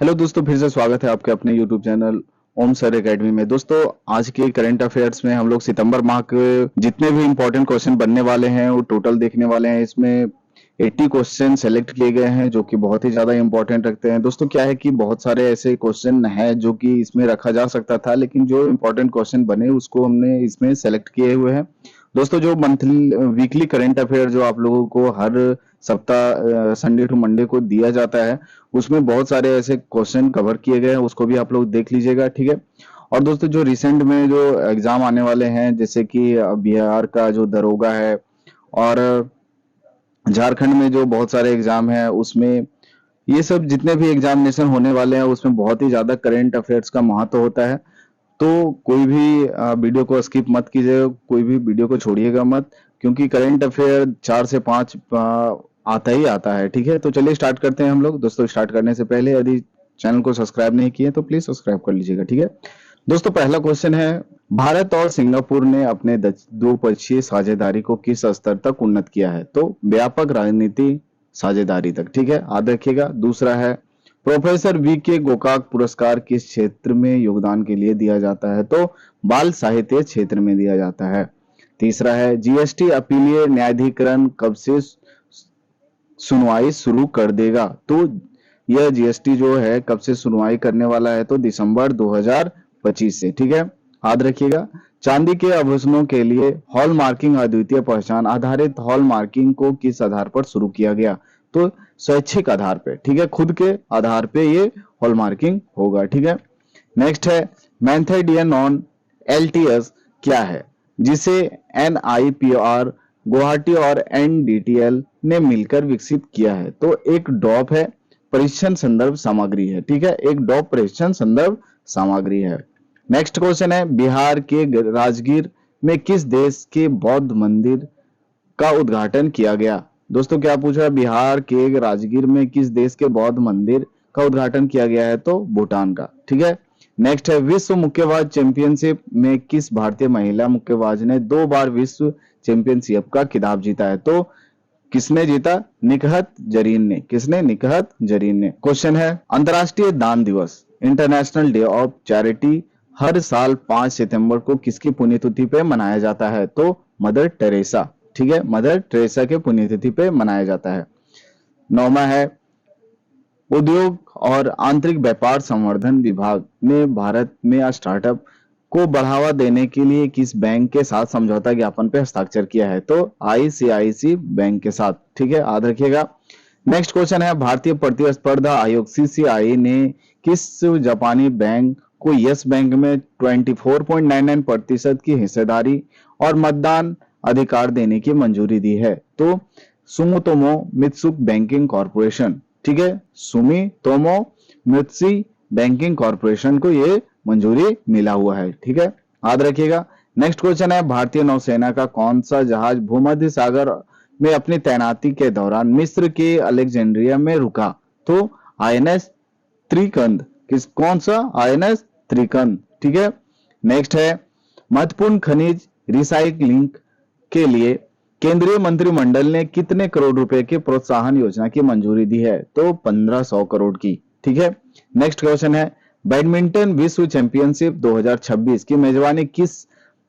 Hello दोस्तों, फिर से स्वागत है आपके अपने यूट्यूब चैनल ओम सर एकेडमी में। दोस्तों, आज के करंट अफेयर्स में हम लोग सितंबर माह के जितने भी इंपॉर्टेंट क्वेश्चन बनने वाले हैं वो टोटल देखने वाले हैं। इसमें 80 क्वेश्चन सेलेक्ट किए गए हैं जो कि बहुत ही ज्यादा इंपॉर्टेंट रखते हैं। दोस्तों, क्या है कि बहुत सारे ऐसे क्वेश्चन हैं जो कि इसमें रखा जा सकता था, लेकिन जो इंपॉर्टेंट क्वेश्चन बने उसको हमने इसमें सेलेक्ट किए हुए हैं। दोस्तों, जो मंथली वीकली करंट अफेयर जो आप लोगों को हर सप्ताह संडे टू मंडे को दिया जाता है, उसमें बहुत सारे ऐसे क्वेश्चन कवर किए गए हैं, उसको भी आप लोग देख लीजिएगा, ठीक है। और दोस्तों, जो रिसेंट में जो एग्जाम आने वाले हैं, जैसे कि बिहार का जो दरोगा है और झारखंड में जो बहुत सारे एग्जाम है, उसमें ये सब जितने भी एग्जामिनेशन होने वाले हैं उसमें बहुत ही ज्यादा करंट अफेयर्स का महत्व होता है। तो कोई भी वीडियो को स्किप मत कीजिएगा, कोई भी वीडियो को छोड़िएगा मत, क्योंकि करंट अफेयर 4 से 5 आता ही आता है, ठीक है। तो चलिए स्टार्ट करते हैं हम लोग। दोस्तों, स्टार्ट करने से पहले यदि चैनल को सब्सक्राइब नहीं किए तो प्लीज सब्सक्राइब कर लीजिएगा, ठीक है। दोस्तों, पहला क्वेश्चन है, भारत और सिंगापुर ने अपने द्विपक्षीय साझेदारी को किस स्तर तक उन्नत किया है? तो व्यापक राजनीति साझेदारी तक, ठीक है, याद रखिएगा। दूसरा है, प्रोफेसर वी के गोकाक पुरस्कार किस क्षेत्र में योगदान के लिए दिया जाता है? तो बाल साहित्य क्षेत्र में दिया जाता है। तीसरा है, जीएसटी अपीलीय न्यायाधिकरण कब से सुनवाई शुरू कर देगा? तो यह जीएसटी जो है कब से सुनवाई करने वाला है? तो दिसंबर 2025 से, ठीक है, याद रखिएगा। चांदी के आभूषणों के लिए हॉल मार्किंग अद्वितीय पहचान आधारित हॉल मार्किंग को किस आधार पर शुरू किया गया? तो स्वैच्छिक आधार पे, ठीक है, खुद के आधार पे ये हॉल मार्किंग होगा, ठीक है। नेक्स्ट है, मैथेडियन ऑन एलटीएस क्या है जिसे एनआईपीआर गुवाहाटी और एनडीटीएल ने मिलकर विकसित किया है? तो एक डॉप है, परीक्षण संदर्भ सामग्री है, ठीक है, एक डॉप परीक्षण संदर्भ सामग्री है। नेक्स्ट क्वेश्चन है, बिहार के राजगीर में किस देश के बौद्ध मंदिर का उद्घाटन किया गया? दोस्तों, क्या पूछा? बिहार के राजगीर में किस देश के बौद्ध मंदिर का उद्घाटन किया गया है? तो भूटान का, ठीक है। नेक्स्ट है, विश्व मुक्केबाज चैंपियनशिप में किस भारतीय महिला मुक्केबाज ने 2 बार विश्व चैंपियनशिप का खिताब जीता है? तो किसने जीता? निकहत जरीन ने। किसने? निकहत जरीन ने। क्वेश्चन है, अंतरराष्ट्रीय दान दिवस इंटरनेशनल डे ऑफ चैरिटी हर साल 5 सितंबर को किसकी पुण्यतिथि पे मनाया जाता है? तो मदर टेरेसा, ठीक है, मदर टेरेसा के पुण्यतिथि पे मनाया जाता है। 9वां है, उद्योग और आंतरिक व्यापार संवर्धन विभाग ने भारत में स्टार्टअप को बढ़ावा देने के लिए किस बैंक के साथ समझौता ज्ञापन पे हस्ताक्षर किया है? तो आईसीआईसी बैंक के साथ, ठीक है, याद रखिएगा। नेक्स्ट क्वेश्चन है, भारतीय प्रतिस्पर्धा आयोग सीसीआई ने किस जापानी बैंक को यस बैंक में 24.99% की हिस्सेदारी और मतदान अधिकार देने की मंजूरी दी है? तो सुमितोमो मित्सुक बैंकिंग कॉर्पोरेशन, ठीक है, सुमितोमो मित्सुई बैंकिंग कॉर्पोरेशन को ये मंजूरी मिला हुआ है, ठीक है, याद रखिएगा। नेक्स्ट क्वेश्चन है, भारतीय नौसेना का कौन सा जहाज भूमध्य सागर में अपनी तैनाती के दौरान मिस्र के अलेक्जेंड्रिया में रुका? तो आईएनएस त्रिकंद। कौन सा? आईएनएस त्रिकंद, ठीक है। नेक्स्ट है, महत्वपूर्ण खनिज रिसाइकलिंग के लिए केंद्रीय मंत्रिमंडल ने कितने करोड़ रुपए की प्रोत्साहन योजना की मंजूरी दी है? तो 1500 करोड़ की, ठीक है। नेक्स्ट क्वेश्चन है, बैडमिंटन विश्व चैंपियनशिप 2026 की मेजबानी किस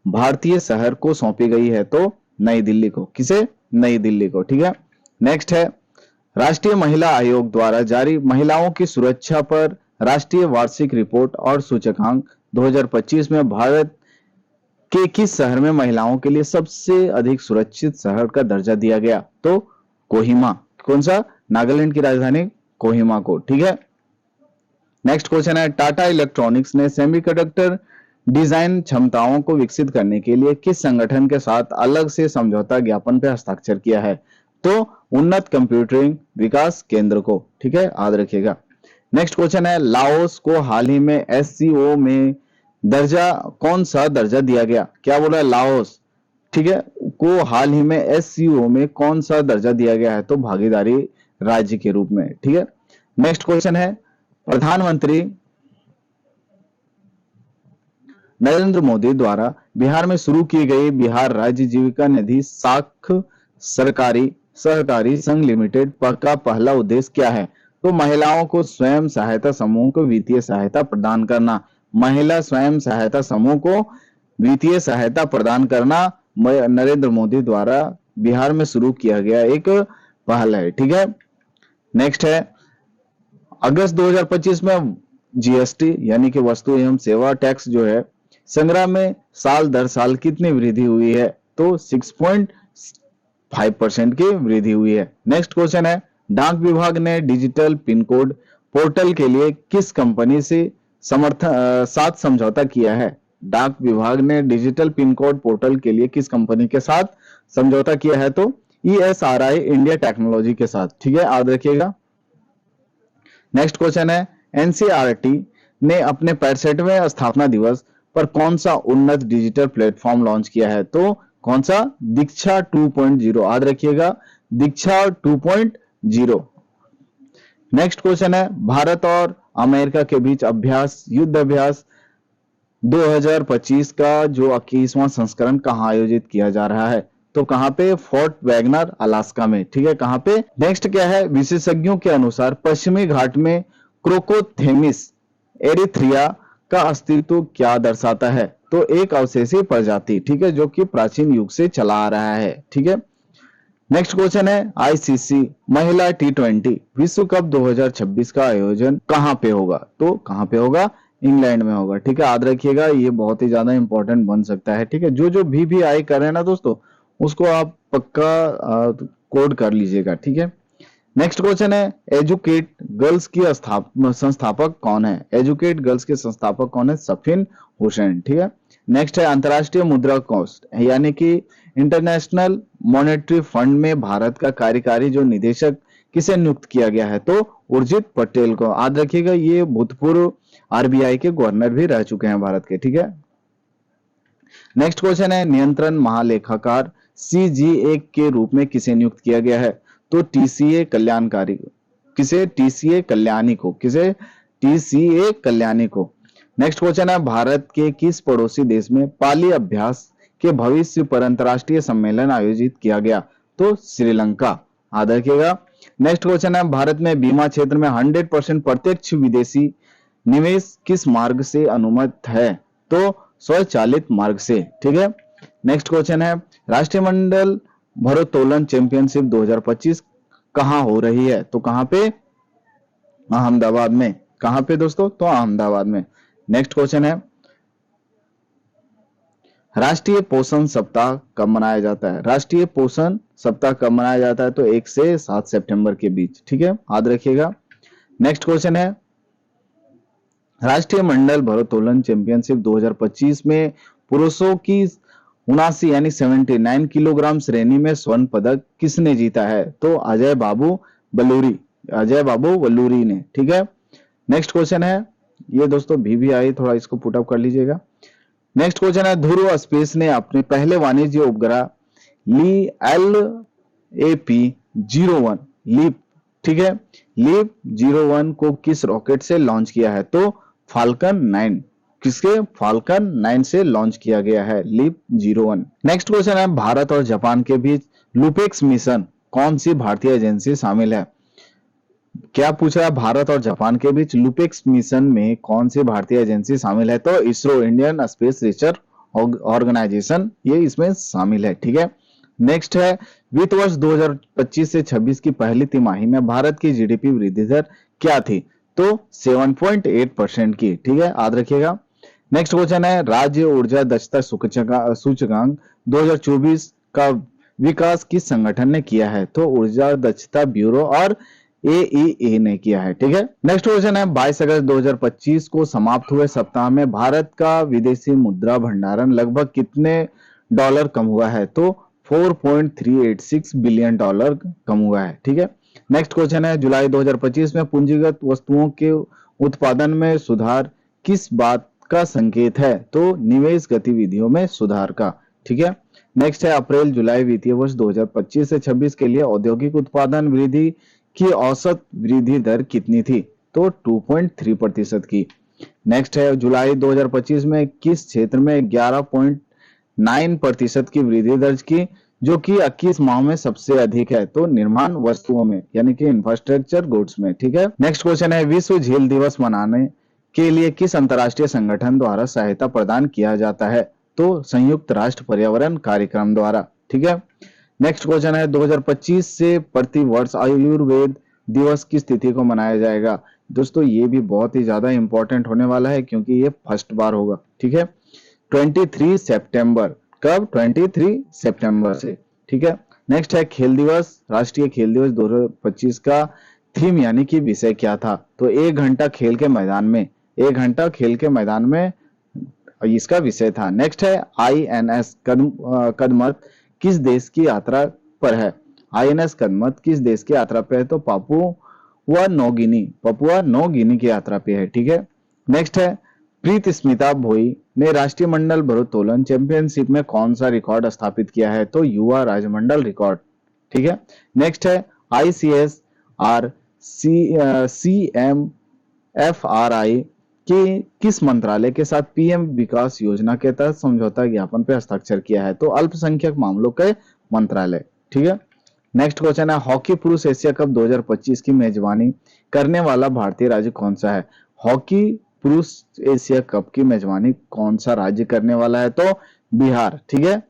भारतीय शहर को सौंपी गई है? तो नई दिल्ली को। किसे? नई दिल्ली को, ठीक है। नेक्स्ट है, राष्ट्रीय महिला आयोग द्वारा जारी महिलाओं की सुरक्षा पर राष्ट्रीय वार्षिक रिपोर्ट और सूचकांक 2025 में भारत के किस शहर में महिलाओं के लिए सबसे अधिक सुरक्षित शहर का दर्जा दिया गया? तो कोहिमा। कौन सा? नागालैंड की राजधानी कोहिमा को, ठीक है। नेक्स्ट क्वेश्चन है, टाटा इलेक्ट्रॉनिक्स ने सेमीकंडक्टर डिजाइन क्षमताओं को विकसित करने के लिए किस संगठन के साथ अलग से समझौता ज्ञापन पर हस्ताक्षर किया है? तो उन्नत कंप्यूटिंग विकास केंद्र को, ठीक है, याद रखिएगा। नेक्स्ट क्वेश्चन है, लाओस को हाल ही में एससीओ में दर्जा कौन सा दर्जा दिया गया? क्या बोला है? लाओस, ठीक है, को हाल ही में एससीओ में कौन सा दर्जा दिया गया है? तो भागीदारी राज्य के रूप में, ठीक है। नेक्स्ट क्वेश्चन है, प्रधानमंत्री नरेंद्र मोदी द्वारा बिहार में शुरू की गई बिहार राज्य जीविका निधि साख सरकारी सहकारी संघ लिमिटेड का पहला उद्देश्य क्या है? तो महिलाओं को स्वयं सहायता समूह को वित्तीय सहायता प्रदान करना। महिला स्वयं सहायता समूह को वित्तीय सहायता प्रदान करना नरेंद्र मोदी द्वारा बिहार में शुरू किया गया एक पहल है। ठीक है, नेक्स्ट है अगस्त 2025 में जीएसटी यानी कि वस्तु एवं सेवा टैक्स जो है संग्रह में साल दर साल कितनी वृद्धि हुई है? तो 6.5% की वृद्धि हुई है। नेक्स्ट क्वेश्चन है डाक विभाग ने डिजिटल पिन कोड पोर्टल के लिए किस कंपनी से साथ समझौता किया है? डाक विभाग ने डिजिटल पिन कोड पोर्टल के लिए किस कंपनी के साथ समझौता किया है? तो ESRI इंडिया टेक्नोलॉजी के साथ। ठीक है, याद रखिएगा। नेक्स्ट क्वेश्चन है एनसीईआरटी ने अपने 65वें स्थापना दिवस पर कौन सा उन्नत डिजिटल प्लेटफॉर्म लॉन्च किया है? तो कौन सा? दीक्षा 2.0। याद रखिएगा, दीक्षा 2.0। नेक्स्ट क्वेश्चन है भारत और अमेरिका के बीच युद्ध अभ्यास 2025 का जो 21वां संस्करण कहां आयोजित किया जा रहा है? तो कहां पे? फोर्ट वैगनर अलास्का में। ठीक है, कहां पे? नेक्स्ट क्या है विशेषज्ञों के अनुसार पश्चिमी घाट में क्रोकोथेमिस एरिथ्रिया का अस्तित्व क्या दर्शाता है? तो एक अवशेषीय प्रजाति, ठीक है, जो कि प्राचीन युग से चला आ रहा है। ठीक है, नेक्स्ट क्वेश्चन है आईसीसी महिला T20 विश्व कप 2026 का आयोजन कहां पे होगा? तो कहां पे होगा? इंग्लैंड में होगा। ठीक है, याद रखिएगा, ये बहुत ही ज्यादा इंपॉर्टेंट बन सकता है। ठीक है, जो भी आई कर रहे हैं ना दोस्तों, उसको आप पक्का कोड कर लीजिएगा। ठीक है, नेक्स्ट क्वेश्चन है एजुकेट गर्ल्स की संस्थापक कौन है? एजुकेट गर्ल्स के संस्थापक कौन है? सफीन हुसैन। ठीक है, नेक्स्ट है अंतरराष्ट्रीय मुद्रा कोष यानी कि इंटरनेशनल मॉनेटरी फंड में भारत का कार्यकारी जो निदेशक किसे नियुक्त किया गया है? तो उर्जित पटेल को। याद रखिएगा, ये भूतपूर्व RBI के गवर्नर भी रह चुके हैं भारत के। ठीक है, नेक्स्ट क्वेश्चन है नियंत्रण महालेखाकार CGA के रूप में किसे नियुक्त किया गया है? तो TCA कल्याणकारी को। किसे? TCA कल्याणी को। किसे? TCA कल्याणी को। नेक्स्ट क्वेश्चन है भारत के किस पड़ोसी देश में पाली अभ्यास के भविष्य पर अंतरराष्ट्रीय सम्मेलन आयोजित किया गया? तो श्रीलंका। याद रखिएगा। नेक्स्ट क्वेश्चन है भारत में बीमा क्षेत्र में 100% प्रत्यक्ष विदेशी निवेश किस मार्ग से अनुमत है? तो स्वचालित मार्ग से। ठीक है, नेक्स्ट क्वेश्चन है राष्ट्रमंडल भारोत्तोलन चैंपियनशिप 2025 कहां हो रही है? तो कहां पे? अहमदाबाद में। कहां पे दोस्तों? तो अहमदाबाद में। नेक्स्ट क्वेश्चन है राष्ट्रीय पोषण सप्ताह कब मनाया जाता है? राष्ट्रीय पोषण सप्ताह कब मनाया जाता है? तो 1 से 7 सितंबर के बीच। ठीक है, याद रखिएगा। नेक्स्ट क्वेश्चन है राष्ट्रीय मंडल भारोत्तोलन चैंपियनशिप 2025 में पुरुषों की 79 यानी 79 किलोग्राम श्रेणी में स्वर्ण पदक किसने जीता है? तो अजय बाबू वल्लूरी ने। ठीक है, नेक्स्ट क्वेश्चन है ये दोस्तों VVI, थोड़ा इसको पुटअप कर लीजिएगा। नेक्स्ट क्वेश्चन है ध्रुव स्पेस ने अपने पहले वाणिज्य उपग्रह LAP-01 लीप, ठीक है, लीप 01 को किस रॉकेट से लॉन्च किया है? तो फाल्कन 9। किसके? फाल्कन 9 से लॉन्च किया गया है लीप 01। नेक्स्ट क्वेश्चन है भारत और जापान के बीच लुपेक्स मिशन कौन सी भारतीय एजेंसी शामिल है? क्या पूछ रहा है? भारत और जापान के बीच लुपेक्स मिशन में कौन सी भारतीय एजेंसी शामिल है? तो ISRO Indian Space Research Organisation ये इसमें शामिल है। ठीक है, नेक्स्ट है वित्त वर्ष 2025 से 26 की पहली तिमाही में भारत की GDP वृद्धि दर क्या थी? तो 7.8% की। ठीक है, याद रखिएगा। नेक्स्ट क्वेश्चन है राज्य ऊर्जा दक्षता सूचकांक 2024 का विकास किस संगठन ने किया है? तो ऊर्जा दक्षता ब्यूरो और AEA ने किया है। ठीक है, नेक्स्ट क्वेश्चन है 22 अगस्त 2025 को समाप्त हुए सप्ताह में भारत का विदेशी मुद्रा भंडारण लगभग कितने डॉलर कम हुआ है? तो 4.386 बिलियन डॉलर कम हुआ है। ठीक है, नेक्स्ट क्वेश्चन है जुलाई 2025 में पूंजीगत वस्तुओं के उत्पादन में सुधार किस बात का संकेत है? तो निवेश गतिविधियों में सुधार का। ठीक है, नेक्स्ट है अप्रैल जुलाई वित्तीय वर्ष 2025 से 26 के लिए औद्योगिक उत्पादन वृद्धि की औसत वृद्धि दर कितनी थी? तो 2.3% की। नेक्स्ट है जुलाई 2025 में किस क्षेत्र में 11.9% की वृद्धि दर्ज की? जो कि 21 माह में सबसे अधिक है, तो निर्माण वस्तुओं में यानी कि इंफ्रास्ट्रक्चर गुड्स में। ठीक है, नेक्स्ट क्वेश्चन है, विश्व झील दिवस मनाने के लिए किस अंतर्राष्ट्रीय संगठन द्वारा सहायता प्रदान किया जाता है? तो संयुक्त राष्ट्र पर्यावरण कार्यक्रम द्वारा। ठीक है, नेक्स्ट क्वेश्चन है, 2025 से प्रति वर्ष आयुर्वेद दिवस की तिथि को मनाया जाएगा? दोस्तों ये भी बहुत ही ज्यादा इंपॉर्टेंट होने वाला है क्योंकि ये फर्स्ट बार होगा। ठीक है, 23 सितंबर, कब? 23 सितंबर से। ठीक है, नेक्स्ट है खेल दिवस, राष्ट्रीय खेल दिवस 2025 का थीम यानी कि विषय क्या था? तो 1 घंटा खेल के मैदान में, 1 घंटा खेल के मैदान में इसका विषय था। नेक्स्ट है आईएनएस कदमत किस देश की यात्रा पर है? आईएनएस कदमत किस देश की यात्रा पे है? तो पापुआ नौ गिनी की यात्रा पे है। ठीक है, नेक्स्ट है प्रीत स्मिता भोई ने राष्ट्रीय मंडल भारोत्तोलन चैंपियनशिप में कौन सा रिकॉर्ड स्थापित किया है? तो युवा राजमंडल रिकॉर्ड। ठीक है, नेक्स्ट है आईसीएसआर सीएमएफआरआई कि किस मंत्रालय के साथ पीएम विकास योजना के तहत समझौता ज्ञापन पर हस्ताक्षर किया है? तो अल्पसंख्यक मामलों के मंत्रालय। ठीक है, नेक्स्ट क्वेश्चन है, हॉकी पुरुष एशिया कप 2025 की मेजबानी करने वाला भारतीय राज्य कौन सा है? हॉकी पुरुष एशिया कप की मेजबानी कौन सा राज्य करने वाला है? तो बिहार। ठीक है,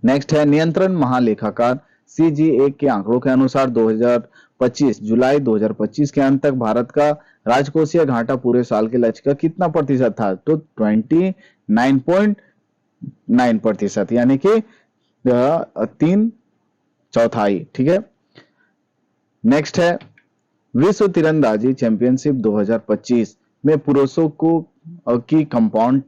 नेक्स्ट है नियंत्रण महालेखाकार सीजीए के आंकड़ों के अनुसार 2025 जुलाई 2025 के अंत तक भारत का राजकोषीय घाटा पूरे साल के लक्ष्य का कितना प्रतिशत था? तो 29.9%, यानी कि 3/4। ठीक है, नेक्स्ट है विश्व तीरंदाजी चैंपियनशिप 2025 में पुरुषों को की कंपाउंड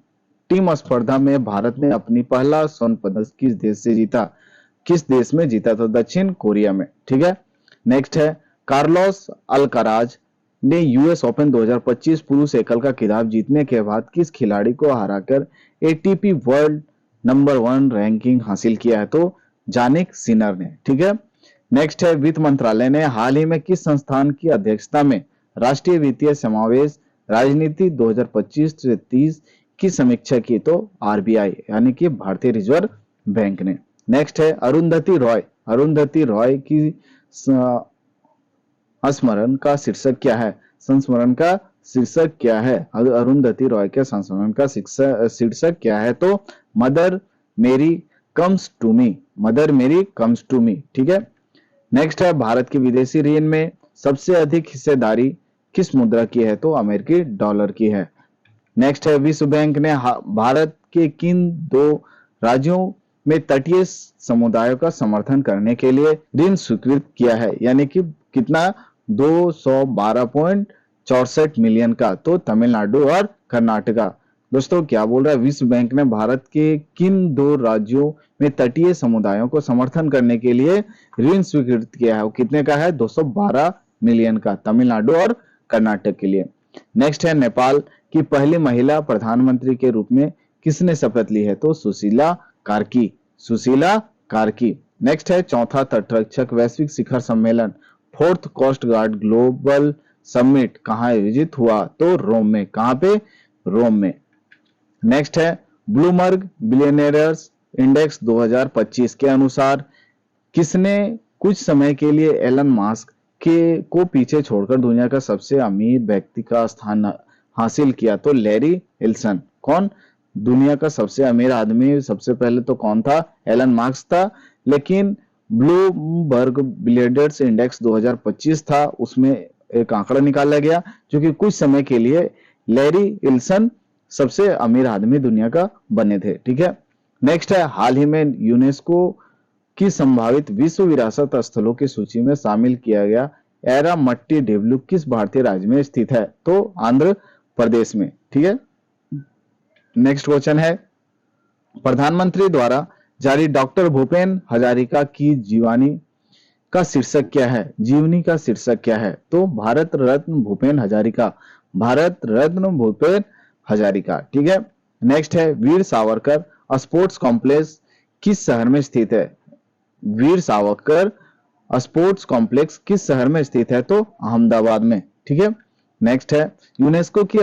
टीम स्पर्धा में भारत ने अपनी पहला स्वर्ण पदक किस देश से जीता? किस देश में जीता? तो दक्षिण कोरिया में। ठीक है, नेक्स्ट है कार्लोस अल्काराज ने यूएस ओपन 2025 पुरुष एकल का खिताब जीतने के बाद किस खिलाड़ी को हराकर एटीपी वर्ल्ड नंबर 1 रैंकिंग हासिल किया है? तो जानिक सिनर ने। ठीक है, नेक्स्ट है वित्त मंत्रालय ने हाल ही में किस संस्थान की अध्यक्षता में राष्ट्रीय वित्तीय समावेश राजनीति 2025 से 30 की समीक्षा की? तो आरबीआई यानी कि भारतीय रिजर्व बैंक ने। नेक्स्ट है अरुंधति रॉय की संस्मरण का शीर्षक क्या है? संस्मरण का शीर्षक क्या है? अरुंधति रॉय के संस्मरण का शीर्षक क्या है? तो मदर मेरी कम्स टू मी। ठीक है, नेक्स्ट है भारत की विदेशी ऋण में सबसे अधिक हिस्सेदारी किस मुद्रा की है? तो अमेरिकी डॉलर की है। नेक्स्ट है विश्व बैंक ने भारत के किन 2 राज्यों में तटीय समुदायों का समर्थन करने के लिए ऋण स्वीकृत किया है? यानी कि कितना? 212.64 मिलियन का। तो तमिलनाडु और कर्नाटका। दोस्तों क्या बोल रहा है, विश्व बैंक ने भारत के किन 2 राज्यों में तटीय समुदायों को समर्थन करने के लिए ऋण स्वीकृत किया है? वो कितने का है? 212 मिलियन का, तमिलनाडु और कर्नाटक के लिए। नेक्स्ट है नेपाल की पहली महिला प्रधानमंत्री के रूप में किसने शपथ ली है? तो सुशीला कार्की। नेक्स्ट है चौथा तटरक्षक वैश्विक शिखर सम्मेलन 4th coast guard global summit कहाँ आयोजित हुआ? तो रोम में। कहाँ पे? रोम में। नेक्स्ट है ब्लूमबर्ग बिलियनियर्स इंडेक्स 2025 के अनुसार किसने कुछ समय के लिए एलन मास्क के को पीछे छोड़कर दुनिया का सबसे अमीर व्यक्ति का स्थान हासिल किया? तो लैरी एल्सन। कौन? दुनिया का सबसे अमीर आदमी सबसे पहले तो कौन था? एलन मास्क था, लेकिन ब्लूमबर्ग बिलियनियर्स इंडेक्स 2025 था, उसमें एक आंकड़ा निकाला गया जो कि कुछ समय के लिए लैरी एल्सन सबसे अमीर आदमी दुनिया का बने थे। ठीक है, नेक्स्ट है हाल ही में यूनेस्को की संभावित विश्व विरासत स्थलों की सूची में शामिल किया गया एरामट्टी डेवलू किस भारतीय राज्य में स्थित है? तो आंध्र प्रदेश में। ठीक है, नेक्स्ट क्वेश्चन है प्रधानमंत्री द्वारा जारी डॉक्टर भूपेन हजारिका की जीवनी का शीर्षक क्या है? जीवनी का शीर्षक क्या है? तो भारत रत्न भूपेन हजारिका। ठीक है, नेक्स्ट है वीर सावरकर स्पोर्ट्स कॉम्प्लेक्स किस शहर में स्थित है? वीर सावरकर स्पोर्ट्स कॉम्प्लेक्स किस शहर में स्थित है? तो अहमदाबाद में। ठीक है, नेक्स्ट है यूनेस्को की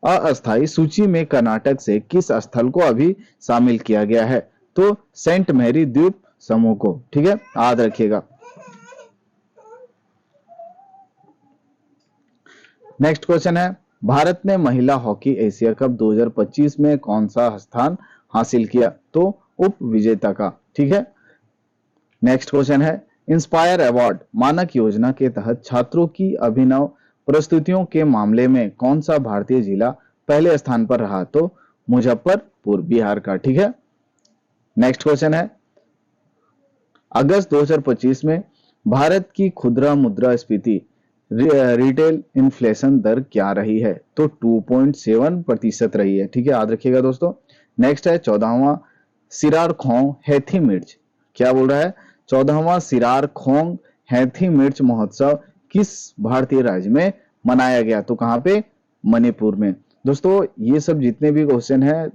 अस्थायी सूची में कर्नाटक से किस स्थल को अभी शामिल किया गया है? तो सेंट मैरी द्वीप समूह को, ठीक है, याद रखिएगा। नेक्स्ट क्वेश्चन है, भारत ने महिला हॉकी एशिया कप 2025 में कौन सा स्थान हासिल किया? तो उप विजेता का, ठीक है। नेक्स्ट क्वेश्चन है, इंस्पायर अवार्ड मानक योजना के तहत छात्रों की अभिनव प्रस्तुतियों के मामले में कौन सा भारतीय जिला पहले स्थान पर रहा? तो मुजफ्फरपुर, बिहार का, ठीक है। नेक्स्ट क्वेश्चन है, अगस्त 2025 में भारत की खुदरा मुद्रास्फीति रिटेल इन्फ्लेशन दर क्या रही है? तो 2.7% रही है, ठीक है, याद रखिएगा दोस्तों। नेक्स्ट है 14वां सिरार खोंग हैथी मिर्च, क्या बोल रहा है? 14वां सिरार खोंग हैथी मिर्च महोत्सव किस भारतीय राज्य में मनाया गया? तो कहां पे? मणिपुर में। दोस्तों ये सब जितने भी क्वेश्चन है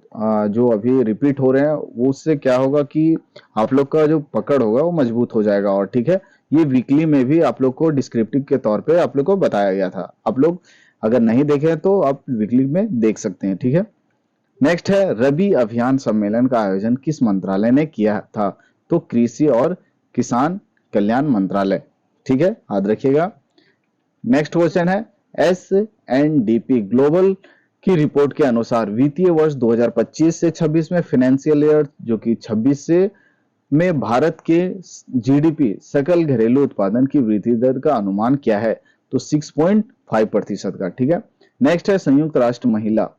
जो अभी रिपीट हो रहे हैं, वो उससे क्या होगा कि आप लोग का जो पकड़ होगा वो मजबूत हो जाएगा। और ठीक है, ये वीकली में भी आप लोग को डिस्क्रिप्टिव के तौर पे आप लोग को बताया गया था। आप लोग अगर नहीं देखे तो आप वीकली में देख सकते हैं, ठीक है। नेक्स्ट है, रबी अभियान सम्मेलन का आयोजन किस मंत्रालय ने किया था? तो कृषि और किसान कल्याण मंत्रालय, ठीक है, याद रखिएगा। नेक्स्ट क्वेश्चन है, एसएनडीपी ग्लोबल की रिपोर्ट के अनुसार वित्तीय वर्ष 2025 से 26 में फाइनेंशियल ईयर जो कि 26 से में भारत के जीडीपी सकल घरेलू उत्पादन की वृद्धि दर का अनुमान क्या है? तो 6.5% का, ठीक है। नेक्स्ट है, संयुक्त राष्ट्र महिला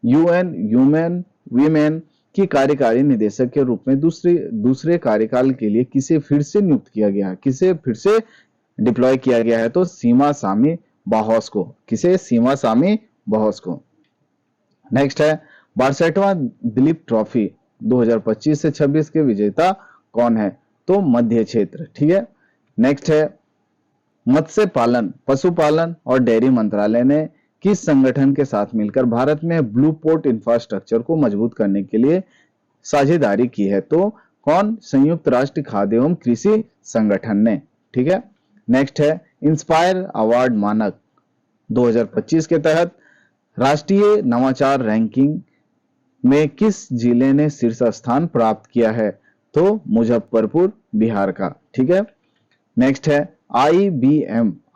यूएन ह्यूमन वीमेन की कार्यकारी निदेशक के रूप में दूसरे कार्यकाल के लिए किसे फिर से नियुक्त किया गया है? किसे फिर से डिप्लॉय किया गया है? तो सीमा सामी बाहोस को। किसे? सीमा सामी बाहोस को। नेक्स्ट है, 62वां दिलीप ट्रॉफी 2025 से 26 के विजेता कौन है? तो मध्य क्षेत्र, ठीक है। नेक्स्ट है, मत्स्य पालन, पशुपालन और डेयरी मंत्रालय ने किस संगठन के साथ मिलकर भारत में ब्लू पोर्ट इंफ्रास्ट्रक्चर को मजबूत करने के लिए साझेदारी की है? तो कौन? संयुक्त राष्ट्र खाद्य एवं कृषि संगठन ने, ठीक है। नेक्स्ट है, इंस्पायर अवार्ड मानक 2025 के तहत राष्ट्रीय नवाचार रैंकिंग में किस जिले ने शीर्ष स्थान प्राप्त किया है? तो मुजफ्फरपुर, बिहार का, ठीक है। नेक्स्ट है,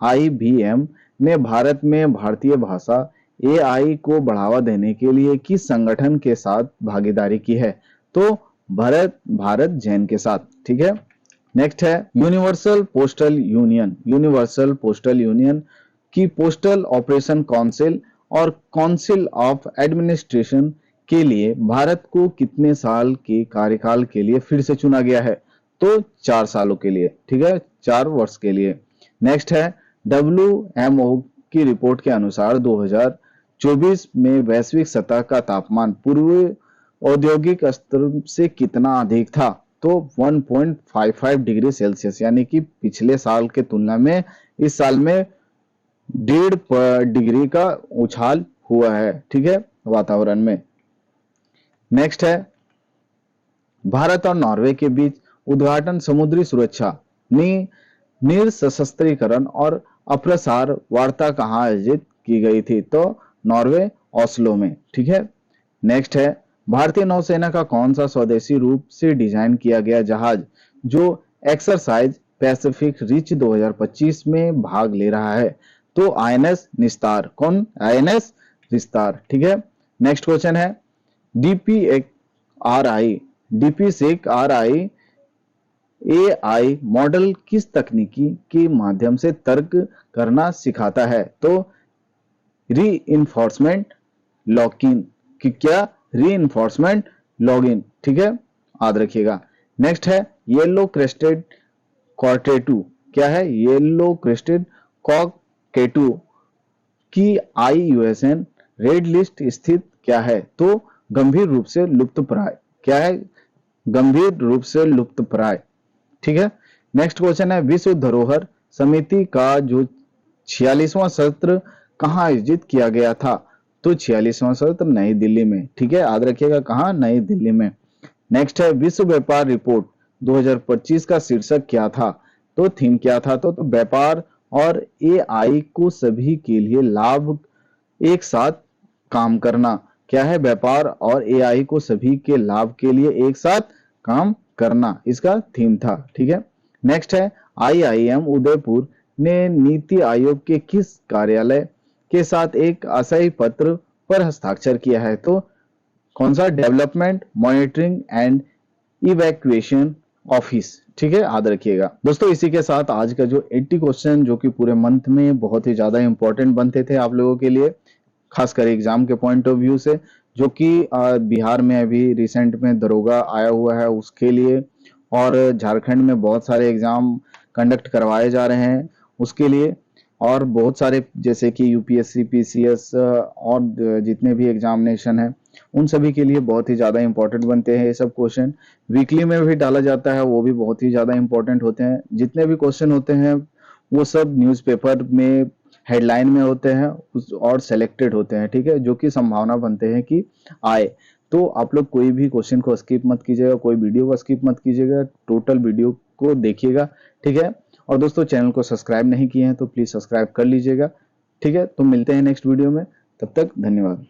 आईबीएम ने भारत में भारतीय भाषा एआई को बढ़ावा देने के लिए किस संगठन के साथ भागीदारी की है? तो भारत जैन के साथ, ठीक है। नेक्स्ट है, यूनिवर्सल पोस्टल यूनियन की पोस्टल ऑपरेशन काउंसिल और काउंसिल ऑफ एडमिनिस्ट्रेशन के लिए भारत को कितने साल के कार्यकाल के लिए फिर से चुना गया है? तो 4 सालों के लिए, ठीक है, 4 वर्ष के लिए। नेक्स्ट है, WMO की रिपोर्ट के अनुसार 2024 में वैश्विक सतह का तापमान पूर्व औद्योगिक स्तर से कितना अधिक था? तो 1.55 डिग्री सेल्सियस, यानी कि पिछले साल के तुलना में इस साल में 1.5 डिग्री का उछाल हुआ है, ठीक है, वातावरण में। नेक्स्ट है, भारत और नॉर्वे के बीच उद्घाटन समुद्री सुरक्षा निरसशस्त्रीकरण और अप्रसार वार्ता कहाँ आयोजित की गई थी? तो नॉर्वे, ओस्लो में, ठीक है। नेक्स्ट है, भारतीय नौसेना का कौन सा स्वदेशी रूप से डिजाइन किया गया जहाज जो एक्सरसाइज पैसिफिक रिच 2025 में भाग ले रहा है? तो आईएनएस निस्तार। कौन? आईएनएस निस्तार, ठीक है। नेक्स्ट क्वेश्चन है, DP are I AI model किस तकनीकी के माध्यम से तर्क करना सिखाता है? तो रीइंफोर्समेंट लॉगिन कि क्या? रीइंफोर्समेंट लॉगिन, ठीक है, याद रखिएगा। नेक्स्ट है, येलो क्रेस्टेड कॉकटेटू, क्या है? येलो क्रेस्टेड कॉकटेटू की IUCN रेड लिस्ट स्थित क्या है? तो गंभीर रूप से लुप्तप्राय, क्या है? गंभीर रूप से लुप्तप्राय, ठीक है। नेक्स्ट क्वेश्चन है, विश्व धरोहर समिति का जो 46वां सत्र कहाँ आयोजित किया गया था? तो 46वां सत्र नई दिल्ली में, ठीक है, याद रखिएगा, कहाँ? नई दिल्ली में। नेक्स्ट है, विश्व व्यापार रिपोर्ट 2025 का शीर्षक क्या था? तो थीम क्या था? तो व्यापार और AI को सभी के लिए लाभ एक साथ काम करना, क्या है? व्यापार और AI को सभी के लाभ के लिए एक साथ काम करना इसका थीम था। ठीक है, नेक्स्ट है IIM उदयपुर ने नीति आयोग के किस कार्यालय के साथ एक आशय पत्र पर हस्ताक्षर किया है? तो कौन सा? Development monitoring and evacuation office. ठीक है, याद रखिएगा दोस्तों। इसी के साथ आज का जो 80 क्वेश्चन जो कि पूरे मंथ में बहुत ही ज्यादा इंपॉर्टेंट बनते थे आप लोगों के लिए, खासकर एग्जाम के पॉइंट ऑफ व्यू से, जो कि बिहार में अभी रिसेंट में दरोगा आया हुआ है उसके लिए, और झारखंड में बहुत सारे एग्जाम कंडक्ट करवाए जा रहे हैं उसके लिए, और बहुत सारे जैसे कि यूपीएससी पीसीएस और जितने भी एग्जामिनेशन है उन सभी के लिए बहुत ही ज्यादा इंपॉर्टेंट बनते हैं ये सब क्वेश्चन। वीकली में भी डाला जाता है, वो भी बहुत ही ज्यादा इंपॉर्टेंट होते हैं। जितने भी क्वेश्चन होते हैं वो सब न्यूज़पेपर में हेडलाइन में होते हैं और सेलेक्टेड होते हैं। ठीक है, जो कि संभावना बनते हैं कि आए। तो आप लोग कोई भी क्वेश्चन को स्किप मत कीजिएगा, कोई वीडियो को स्किप मत कीजिएगा, टोटल वीडियो को देखिएगा। ठीक है, और दोस्तों चैनल को सब्सक्राइब नहीं किए हैं तो प्लीज सब्सक्राइब कर लीजिएगा। ठीक है, तो मिलते हैं नेक्स्ट वीडियो में, तब तक धन्यवाद।